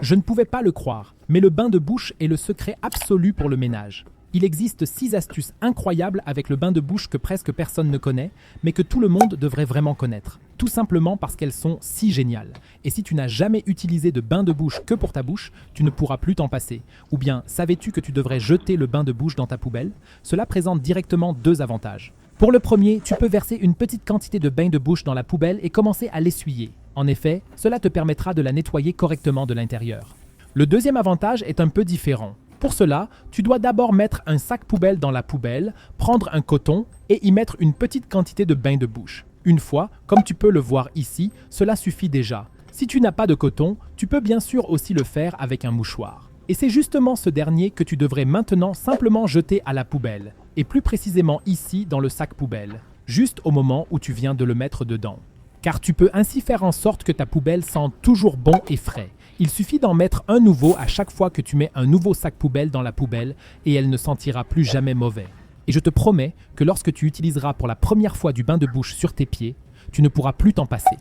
Je ne pouvais pas le croire, mais le bain de bouche est le secret absolu pour le ménage. Il existe 6 astuces incroyables avec le bain de bouche que presque personne ne connaît, mais que tout le monde devrait vraiment connaître. Tout simplement parce qu'elles sont si géniales. Et si tu n'as jamais utilisé de bain de bouche que pour ta bouche, tu ne pourras plus t'en passer. Ou bien, savais-tu que tu devrais jeter le bain de bouche dans ta poubelle? Cela présente directement 2 avantages. Pour le premier, tu peux verser une petite quantité de bain de bouche dans la poubelle et commencer à l'essuyer. En effet, cela te permettra de la nettoyer correctement de l'intérieur. Le deuxième avantage est un peu différent. Pour cela, tu dois d'abord mettre un sac poubelle dans la poubelle, prendre un coton et y mettre une petite quantité de bain de bouche. Une fois, comme tu peux le voir ici, cela suffit déjà. Si tu n'as pas de coton, tu peux bien sûr aussi le faire avec un mouchoir. Et c'est justement ce dernier que tu devrais maintenant simplement jeter à la poubelle, et plus précisément ici dans le sac poubelle, juste au moment où tu viens de le mettre dedans. Car tu peux ainsi faire en sorte que ta poubelle sente toujours bon et frais. Il suffit d'en mettre un nouveau à chaque fois que tu mets un nouveau sac poubelle dans la poubelle et elle ne sentira plus jamais mauvais. Et je te promets que lorsque tu utiliseras pour la première fois du bain de bouche sur tes pieds, tu ne pourras plus t'en passer.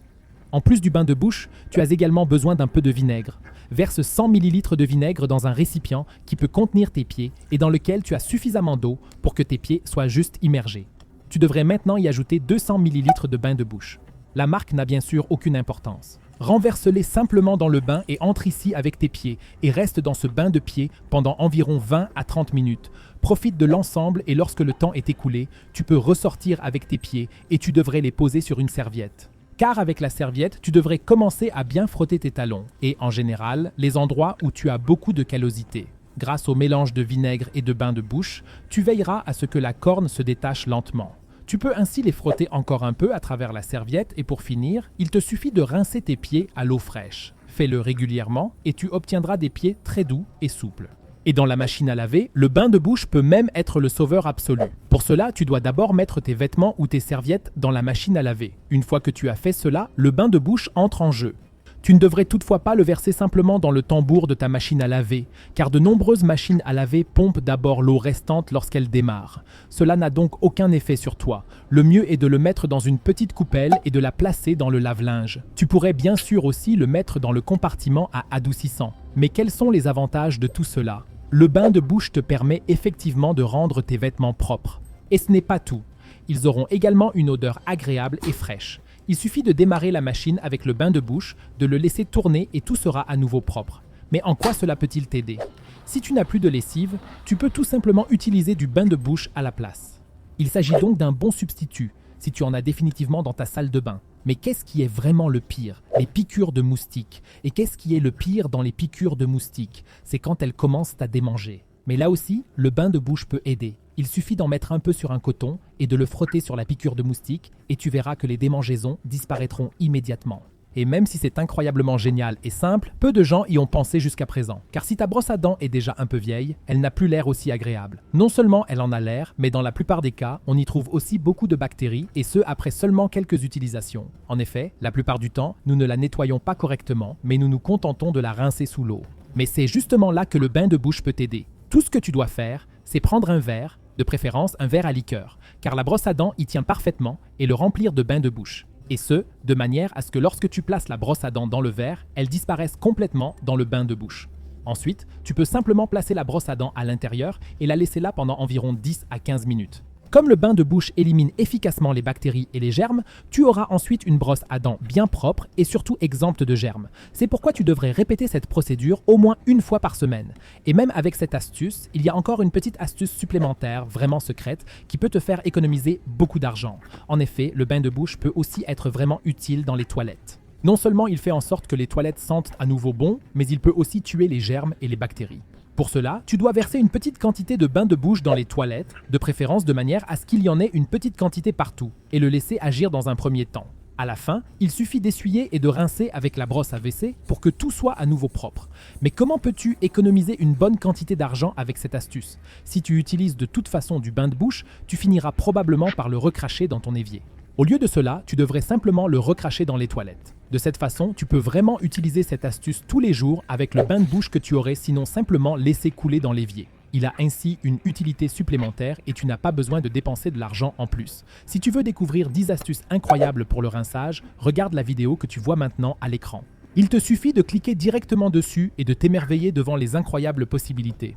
En plus du bain de bouche, tu as également besoin d'un peu de vinaigre. Verse 100 ml de vinaigre dans un récipient qui peut contenir tes pieds et dans lequel tu as suffisamment d'eau pour que tes pieds soient juste immergés. Tu devrais maintenant y ajouter 200 ml de bain de bouche. La marque n'a bien sûr aucune importance. Renverse-les simplement dans le bain et entre ici avec tes pieds et reste dans ce bain de pieds pendant environ 20 à 30 minutes. Profite de l'ensemble et lorsque le temps est écoulé, tu peux ressortir avec tes pieds et tu devrais les poser sur une serviette. Car avec la serviette, tu devrais commencer à bien frotter tes talons et en général, les endroits où tu as beaucoup de callosité. Grâce au mélange de vinaigre et de bain de bouche, tu veilleras à ce que la corne se détache lentement. Tu peux ainsi les frotter encore un peu à travers la serviette et pour finir, il te suffit de rincer tes pieds à l'eau fraîche. Fais-le régulièrement et tu obtiendras des pieds très doux et souples. Et dans la machine à laver, le bain de bouche peut même être le sauveur absolu. Pour cela, tu dois d'abord mettre tes vêtements ou tes serviettes dans la machine à laver. Une fois que tu as fait cela, le bain de bouche entre en jeu. Tu ne devrais toutefois pas le verser simplement dans le tambour de ta machine à laver, car de nombreuses machines à laver pompent d'abord l'eau restante lorsqu'elles démarrent. Cela n'a donc aucun effet sur toi. Le mieux est de le mettre dans une petite coupelle et de la placer dans le lave-linge. Tu pourrais bien sûr aussi le mettre dans le compartiment à adoucissant. Mais quels sont les avantages de tout cela? Le bain de bouche te permet effectivement de rendre tes vêtements propres. Et ce n'est pas tout. Ils auront également une odeur agréable et fraîche. Il suffit de démarrer la machine avec le bain de bouche, de le laisser tourner et tout sera à nouveau propre. Mais en quoi cela peut-il t'aider? Si tu n'as plus de lessive, tu peux tout simplement utiliser du bain de bouche à la place. Il s'agit donc d'un bon substitut, si tu en as définitivement dans ta salle de bain. Mais qu'est-ce qui est vraiment le pire? Les piqûres de moustiques. Et qu'est-ce qui est le pire dans les piqûres de moustiques? C'est quand elles commencent à démanger. Mais là aussi, le bain de bouche peut aider. Il suffit d'en mettre un peu sur un coton et de le frotter sur la piqûre de moustique et tu verras que les démangeaisons disparaîtront immédiatement. Et même si c'est incroyablement génial et simple, peu de gens y ont pensé jusqu'à présent. Car si ta brosse à dents est déjà un peu vieille, elle n'a plus l'air aussi agréable. Non seulement elle en a l'air, mais dans la plupart des cas, on y trouve aussi beaucoup de bactéries et ce après seulement quelques utilisations. En effet, la plupart du temps, nous ne la nettoyons pas correctement, mais nous nous contentons de la rincer sous l'eau. Mais c'est justement là que le bain de bouche peut t'aider. Tout ce que tu dois faire, c'est prendre un verre, de préférence un verre à liqueur, car la brosse à dents y tient parfaitement, et le remplir de bain de bouche. Et ce, de manière à ce que lorsque tu places la brosse à dents dans le verre, elle disparaisse complètement dans le bain de bouche. Ensuite, tu peux simplement placer la brosse à dents à l'intérieur et la laisser là pendant environ 10 à 15 minutes. Comme le bain de bouche élimine efficacement les bactéries et les germes, tu auras ensuite une brosse à dents bien propre et surtout exempte de germes. C'est pourquoi tu devrais répéter cette procédure au moins une fois par semaine. Et même avec cette astuce, il y a encore une petite astuce supplémentaire, vraiment secrète, qui peut te faire économiser beaucoup d'argent. En effet, le bain de bouche peut aussi être vraiment utile dans les toilettes. Non seulement il fait en sorte que les toilettes sentent à nouveau bon, mais il peut aussi tuer les germes et les bactéries. Pour cela, tu dois verser une petite quantité de bain de bouche dans les toilettes, de préférence de manière à ce qu'il y en ait une petite quantité partout, et le laisser agir dans un premier temps. À la fin, il suffit d'essuyer et de rincer avec la brosse à WC pour que tout soit à nouveau propre. Mais comment peux-tu économiser une bonne quantité d'argent avec cette astuce? Si tu utilises de toute façon du bain de bouche, tu finiras probablement par le recracher dans ton évier. Au lieu de cela, tu devrais simplement le recracher dans les toilettes. De cette façon, tu peux vraiment utiliser cette astuce tous les jours avec le bain de bouche que tu aurais sinon simplement laissé couler dans l'évier. Il a ainsi une utilité supplémentaire et tu n'as pas besoin de dépenser de l'argent en plus. Si tu veux découvrir 10 astuces incroyables pour le rinçage, regarde la vidéo que tu vois maintenant à l'écran. Il te suffit de cliquer directement dessus et de t'émerveiller devant les incroyables possibilités.